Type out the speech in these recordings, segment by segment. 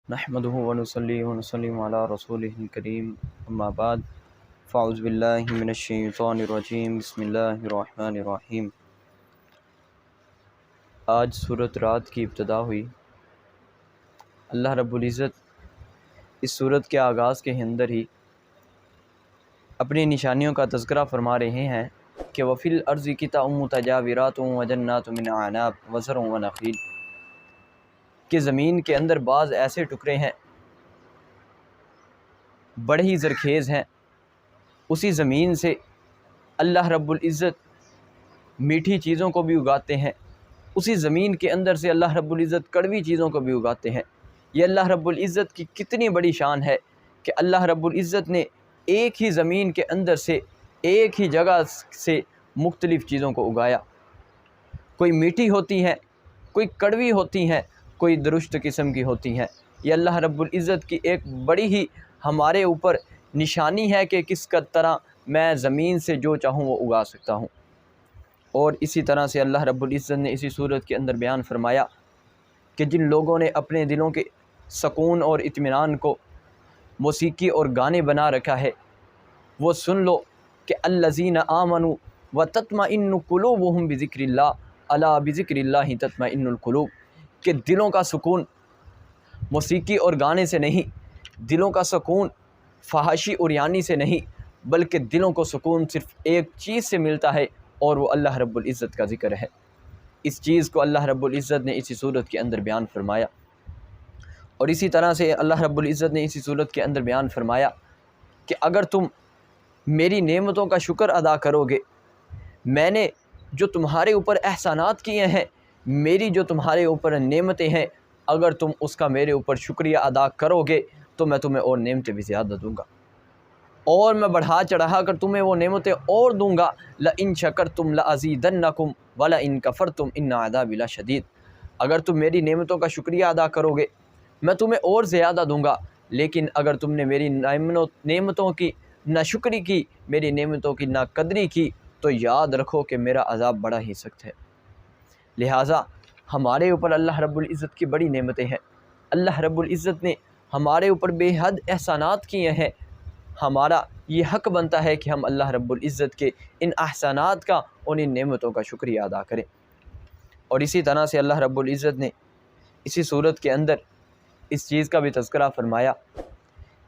نحمده ونصلي ونسلم على رسوله الكريم اما بعد فاعوذ باللہ من الشیطان الرجیم بسم اللہ الرحمن الرحیم۔ آج سورۃ رات کی ابتدا ہوئی۔ اللہ رب العزت اس سورت کے آغاز کے اندر ہی اپنی نشانیوں کا تذکرہ فرما رہے ہیں کہ وَفِي الْأَرْضِ قِطَعٌ مُتَجَاوِرَاتٌ وَجَنَّاتٌ مِّنْ أَعْنَابٍ وَزَرْعٌ وَنَخِيلٌ، کہ زمین کے اندر بعض ایسے ٹکڑے ہیں بڑے ہی زرخیز ہیں، اسی زمین سے اللہ رب العزت میٹھی چیزوں کو بھی اگاتے ہیں، اسی زمین کے اندر سے اللہ رب العزت کڑوی چیزوں کو بھی اگاتے ہیں۔ یہ اللہ رب العزت کی کتنی بڑی شان ہے کہ اللہ رب العزت نے ایک ہی زمین کے اندر سے ایک ہی جگہ سے مختلف چیزوں کو اگایا۔ کوئی میٹھی ہوتی ہیں، کوئی کڑوی ہوتی ہیں، کوئی درشت قسم کی ہوتی ہیں۔ یہ اللہ رب العزت کی ایک بڑی ہی ہمارے اوپر نشانی ہے کہ کس طرح میں زمین سے جو چاہوں وہ اگا سکتا ہوں۔ اور اسی طرح سے اللہ رب العزت نے اسی صورت کے اندر بیان فرمایا کہ جن لوگوں نے اپنے دلوں کے سکون اور اطمینان کو موسیقی اور گانے بنا رکھا ہے، وہ سن لو کہ الذین آمنوا وتطمئن قلوبهم بذکر اللہ الا بذکر اللہ تطمئن القلوب، کہ دلوں کا سکون موسیقی اور گانے سے نہیں، دلوں کا سکون فحاشی اور یانی سے نہیں، بلکہ دلوں کو سکون صرف ایک چیز سے ملتا ہے اور وہ اللہ رب العزت کا ذکر ہے۔ اس چیز کو اللہ رب العزت نے اسی صورت کے اندر بیان فرمایا۔ اور اسی طرح سے اللہ رب العزت نے اسی صورت کے اندر بیان فرمایا کہ اگر تم میری نعمتوں کا شکر ادا کرو گے، میں نے جو تمہارے اوپر احسانات کیے ہیں، میری جو تمہارے اوپر نعمتیں ہیں، اگر تم اس کا میرے اوپر شکریہ ادا کرو گے تو میں تمہیں اور نعمتیں بھی زیادہ دوں گا، اور میں بڑھا چڑھا کر تمہیں وہ نعمتیں اور دوں گا۔ لَإِن شَكَرْتُمْ لَأَزِيدَنَّكُمْ وَلَإِن كَفَرْتُمْ إِنَّ عَذَابِي لَشَدِيدٌ، اگر تم میری نعمتوں کا شکریہ ادا کرو گے میں تمہیں اور زیادہ دوں گا، لیکن اگر تم نے میری نعمتوں کی ناشکری کی، میری نعمتوں کی ناقدری کی، تو یاد رکھو کہ میرا عذاب بڑا ہی سخت ہے۔ لہٰذا ہمارے اوپر اللہ رب العزت کی بڑی نعمتیں ہیں، اللہ رب العزت نے ہمارے اوپر بے حد احسانات کیے ہیں، ہمارا یہ حق بنتا ہے کہ ہم اللہ رب العزت کے ان احسانات کا اور ان نعمتوں کا شکریہ ادا کریں۔ اور اسی طرح سے اللہ رب العزت نے اسی صورت کے اندر اس چیز کا بھی تذکرہ فرمایا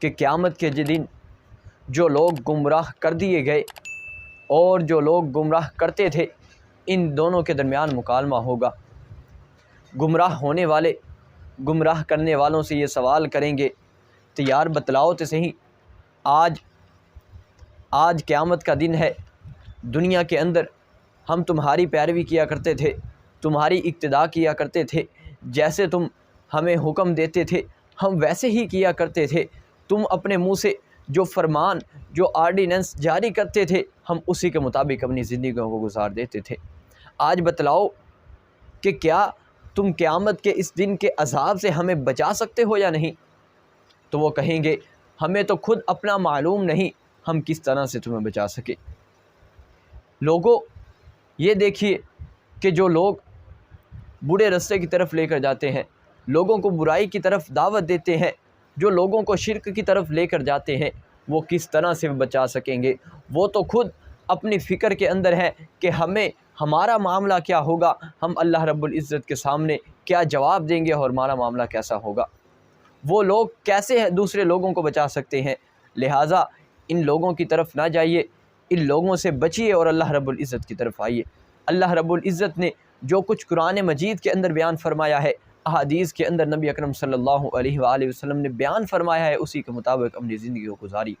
کہ قیامت کے دن جو لوگ گمراہ کر دیے گئے اور جو لوگ گمراہ کرتے تھے، ان دونوں کے درمیان مکالمہ ہوگا۔ گمراہ ہونے والے گمراہ کرنے والوں سے یہ سوال کریں گے، تو یار بتلاؤ تو صحیح، آج قیامت کا دن ہے، دنیا کے اندر ہم تمہاری پیروی کیا کرتے تھے، تمہاری اقتداء کیا کرتے تھے، جیسے تم ہمیں حکم دیتے تھے ہم ویسے ہی کیا کرتے تھے، تم اپنے منہ سے جو فرمان جو آرڈیننس جاری کرتے تھے ہم اسی کے مطابق اپنی زندگیوں کو گزار دیتے تھے۔ آج بتلاؤ کہ کیا تم قیامت کے اس دن کے عذاب سے ہمیں بچا سکتے ہو یا نہیں؟ تو وہ کہیں گے ہمیں تو خود اپنا معلوم نہیں، ہم کس طرح سے تمہیں بچا سکے۔ لوگوں یہ دیکھیے کہ جو لوگ برے رستے کی طرف لے کر جاتے ہیں، لوگوں کو برائی کی طرف دعوت دیتے ہیں، جو لوگوں کو شرک کی طرف لے کر جاتے ہیں، وہ کس طرح سے بچا سکیں گے؟ وہ تو خود اپنی فکر کے اندر ہے کہ ہمارا معاملہ کیا ہوگا، ہم اللہ رب العزت کے سامنے کیا جواب دیں گے اور ہمارا معاملہ کیسا ہوگا۔ وہ لوگ کیسے دوسرے لوگوں کو بچا سکتے ہیں؟ لہٰذا ان لوگوں کی طرف نہ جائیے، ان لوگوں سے بچیے اور اللہ رب العزت کی طرف آئیے۔ اللہ رب العزت نے جو کچھ قرآن مجید کے اندر بیان فرمایا ہے، احادیث کے اندر نبی اکرم صلی اللہ علیہ وآلہ وسلم نے بیان فرمایا ہے، اسی کے مطابق اپنی زندگی کو گزاری۔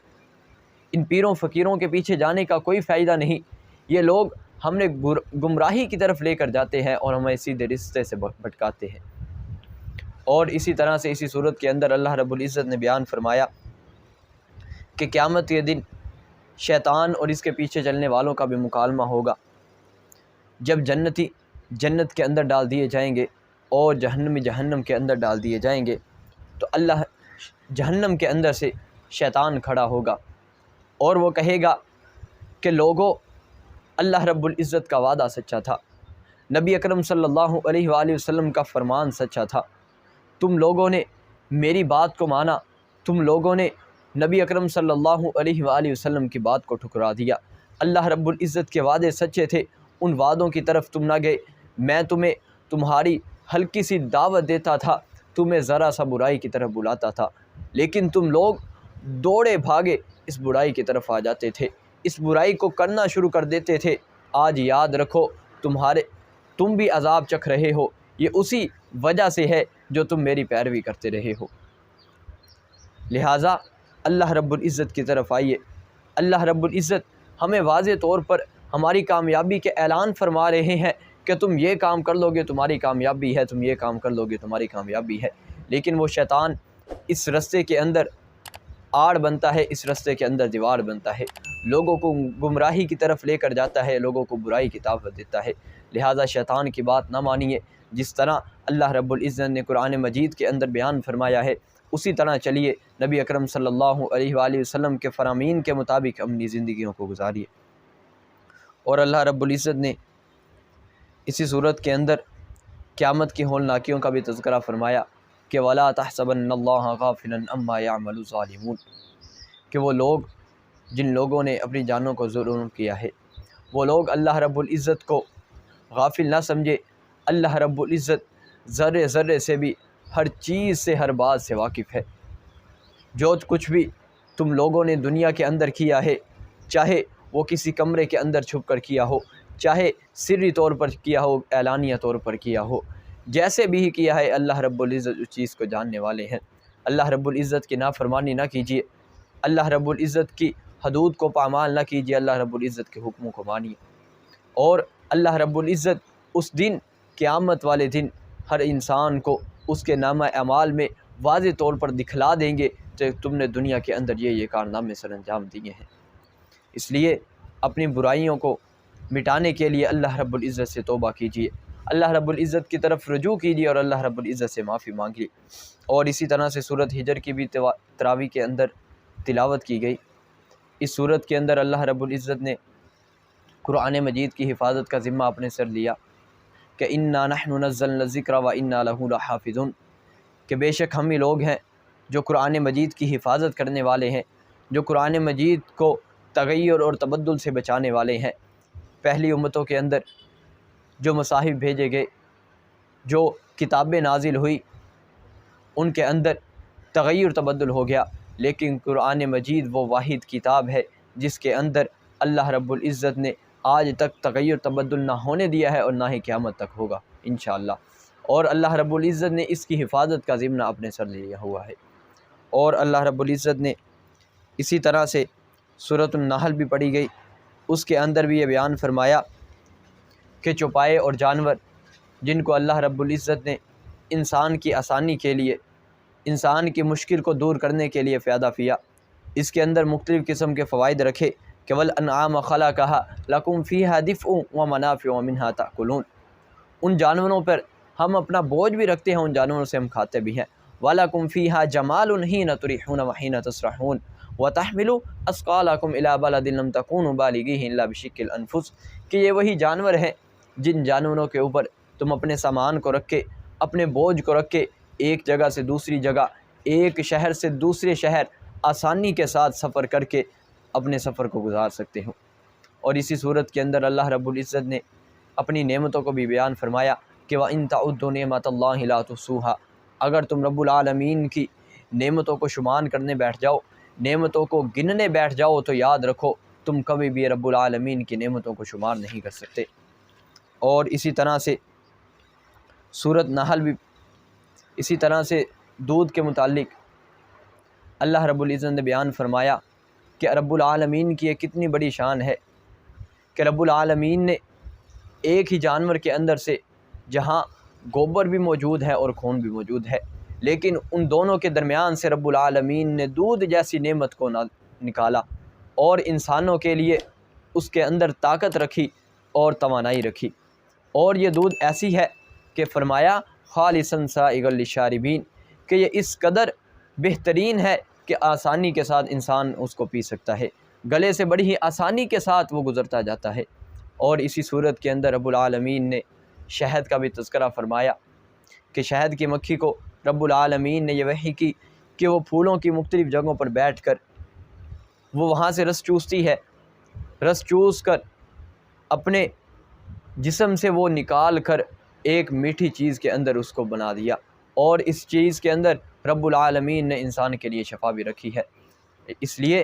ان پیروں فقیروں کے پیچھے جانے کا کوئی فائدہ نہیں، یہ لوگ ہم نے گمراہی کی طرف لے کر جاتے ہیں اور ہمیں سیدھے رستے سے بھٹکاتے ہیں۔ اور اسی طرح سے اسی صورت کے اندر اللہ رب العزت نے بیان فرمایا کہ قیامت کے دن شیطان اور اس کے پیچھے چلنے والوں کا بھی مکالمہ ہوگا۔ جب جنتی جنت کے اندر ڈال دیے جائیں گے اور جہنمی جہنم کے اندر ڈال دیے جائیں گے، تو اللہ جہنم کے اندر سے شیطان کھڑا ہوگا اور وہ کہے گا کہ لوگوں، اللہ رب العزت کا وعدہ سچا تھا، نبی اکرم صلی اللہ علیہ وآلہ وسلم کا فرمان سچا تھا، تم لوگوں نے میری بات کو مانا، تم لوگوں نے نبی اکرم صلی اللہ علیہ وآلہ وسلم کی بات کو ٹھکرا دیا۔ اللہ رب العزت کے وعدے سچے تھے، ان وعدوں کی طرف تم نہ گئے۔ میں تمہیں تمہاری ہلکی سی دعوت دیتا تھا، تمہیں ذرا سا برائی کی طرف بلاتا تھا، لیکن تم لوگ دوڑے بھاگے اس برائی کی طرف آ جاتے تھے، اس برائی کو کرنا شروع کر دیتے تھے۔ آج یاد رکھو تم بھی عذاب چکھ رہے ہو، یہ اسی وجہ سے ہے جو تم میری پیروی کرتے رہے ہو۔ لہٰذا اللہ رب العزت کی طرف آئیے۔ اللہ رب العزت ہمیں واضح طور پر ہماری کامیابی کے اعلان فرما رہے ہیں کہ تم یہ کام کر لو گے تمہاری کامیابی ہے، تم یہ کام کر لو گے تمہاری کامیابی ہے۔ لیکن وہ شیطان اس رستے کے اندر آڑ بنتا ہے، اس رستے کے اندر دیوار بنتا ہے، لوگوں کو گمراہی کی طرف لے کر جاتا ہے، لوگوں کو برائی کی دعوت دیتا ہے۔ لہٰذا شیطان کی بات نہ مانیے، جس طرح اللہ رب العزت نے قرآن مجید کے اندر بیان فرمایا ہے اسی طرح چلیے، نبی اکرم صلی اللہ علیہ وآلہ وسلم کے فرامین کے مطابق اپنی زندگیوں کو گزاریے۔ اور اللہ رب العزت نے اسی صورت کے اندر قیامت کی ہولناکیوں کا بھی تذکرہ فرمایا کہ وَلَا تَحْسَبَنَّ اللَّهَ غَافِلًا عَمَّا يَعْمَلُ الظَّالِمُونَ، کہ وہ لوگ جن لوگوں نے اپنی جانوں کو ظلم کیا ہے، وہ لوگ اللہ رب العزت کو غافل نہ سمجھے۔ اللہ رب العزت ذرے ذرے سے بھی، ہر چیز سے، ہر بات سے واقف ہے۔ جو کچھ بھی تم لوگوں نے دنیا کے اندر کیا ہے، چاہے وہ کسی کمرے کے اندر چھپ کر کیا ہو، چاہے سری طور پر کیا ہو، اعلانیہ طور پر کیا ہو، جیسے بھی کیا ہے، اللہ رب العزت اس چیز کو جاننے والے ہیں۔ اللہ رب العزت کی نافرمانی نہ کیجیے، اللہ رب العزت کی حدود کو پامال نہ کیجیے، اللہ رب العزت کے حکموں کو مانیے۔ اور اللہ رب العزت اس دن، قیامت والے دن، ہر انسان کو اس کے نامہ اعمال میں واضح طور پر دکھلا دیں گے کہ تم نے دنیا کے اندر یہ کارنامے سر انجام دیے ہیں۔ اس لیے اپنی برائیوں کو مٹانے کے لیے اللہ رب العزت سے توبہ کیجیے، اللہ رب العزت کی طرف رجوع کیجیے اور اللہ رب العزت سے معافی مانگیے۔ اور اسی طرح سے سورۃ ہجر کی بھی تراویح کے اندر تلاوت کی گئی۔ اس سورت کے اندر اللہ رب العزت نے قرآن مجید کی حفاظت کا ذمہ اپنے سر لیا کہ اِنَّا نَحْنُ نَزَّلْنَا الذِّكْرَ وَإِنَّا لَهُ لَحَافِظُونَ، کہ بے شک ہم ہی لوگ ہیں جو قرآن مجید کی حفاظت کرنے والے ہیں، جو قرآن مجید کو تغیر اور تبدل سے بچانے والے ہیں۔ پہلی امتوں کے اندر جو مصاحف بھیجے گئے، جو کتابیں نازل ہوئی، ان کے اندر تغیر تبدل ہو گیا، لیکن قرآن مجید وہ واحد کتاب ہے جس کے اندر اللہ رب العزت نے آج تک تغیر تبدل نہ ہونے دیا ہے اور نہ ہی قیامت تک ہوگا انشاءاللہ۔ اور اللہ رب العزت نے اس کی حفاظت کا ذمہ اپنے سر لیا ہوا ہے۔ اور اللہ رب العزت نے اسی طرح سے سورۃ النحل بھی پڑھی گئی، اس کے اندر بھی یہ بیان فرمایا کہ چوپائے اور جانور جن کو اللہ رب العزت نے انسان کی آسانی کے لیے، انسان کی مشکل کو دور کرنے کے لیے پیدا کیا، اس کے اندر مختلف قسم کے فوائد رکھے کہ وَالْأَنْعَامَ خَلَقَهَا لَكُمْ فِيهَا دِفْءٌ وَمَنَافِعُ وَمِنْهَا تَأْكُلُونَ، ان جانوروں پر ہم اپنا بوجھ بھی رکھتے ہیں، ان جانوروں سے ہم کھاتے بھی ہیں۔ وَلَكُمْ فِيهَا جَمَالٌ حِينَ تُرِيحُونَ وَحِينَ تَسْرَحُونَ وَتَحْمِلُوا أَثْقَالَكُمْ إِلَىٰ بَلَدٍ لَمْ تَكُونُوا بَالِغِيهِ إِلَّا بِشِقِّ الْأَنفُسِ، کہ یہ وہی جانور ہیں جن جانوروں کے اوپر تم اپنے سامان کو رکھ کے، اپنے بوجھ کو رکھ کے ایک جگہ سے دوسری جگہ، ایک شہر سے دوسرے شہر آسانی کے ساتھ سفر کر کے اپنے سفر کو گزار سکتے ہو۔ اور اسی صورت کے اندر اللہ رب العزت نے اپنی نعمتوں کو بھی بیان فرمایا کہ وَإِن تَعُدُّوا نِعْمَتَ اللَّهِ لَا تُحْصُوهَا، اگر تم رب العالمین کی نعمتوں کو شمار کرنے بیٹھ جاؤ، نعمتوں کو گننے بیٹھ جاؤ، تو یاد رکھو تم کبھی بھی رب العالمین کی نعمتوں کو شمار نہیں کر سکتے۔ اور اسی طرح سے سورۃ نحل بھی، اسی طرح سے دودھ کے متعلق اللہ رب العزت نے بیان فرمایا کہ رب العالمین کی یہ کتنی بڑی شان ہے کہ رب العالمین نے ایک ہی جانور کے اندر سے جہاں گوبر بھی موجود ہے اور خون بھی موجود ہے، لیکن ان دونوں کے درمیان سے رب العالمین نے دودھ جیسی نعمت کو نکالا اور انسانوں کے لیے اس کے اندر طاقت رکھی اور توانائی رکھی۔ اور یہ دودھ ایسی ہے کہ فرمایا خالصاً سائغاً للشاربین، کہ یہ اس قدر بہترین ہے کہ آسانی کے ساتھ انسان اس کو پی سکتا ہے، گلے سے بڑی ہی آسانی کے ساتھ وہ گزرتا جاتا ہے۔ اور اسی صورت کے اندر رب العالمین نے شہد کا بھی تذکرہ فرمایا کہ شہد کی مکھی کو رب العالمین نے یہ وحی کی کہ وہ پھولوں کی مختلف جگہوں پر بیٹھ کر وہ وہاں سے رس چوستی ہے، رس چوس کر اپنے جسم سے وہ نکال کر ایک میٹھی چیز کے اندر اس کو بنا دیا، اور اس چیز کے اندر رب العالمین نے انسان کے لیے شفا بھی رکھی ہے۔ اس لیے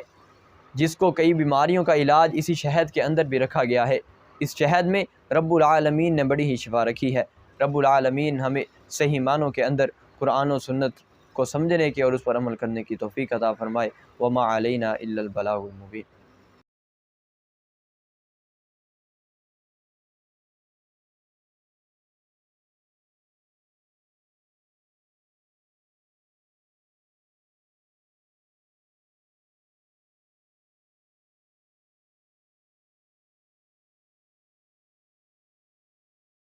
جس کو کئی بیماریوں کا علاج اسی شہد کے اندر بھی رکھا گیا ہے، اس شہد میں رب العالمین نے بڑی ہی شفا رکھی ہے۔ رب العالمین ہمیں صحیح معنوں کے اندر قرآن و سنت کو سمجھنے کی اور اس پر عمل کرنے کی توفیق عطا فرمائے۔ وما علینا الا البلاغ المبین۔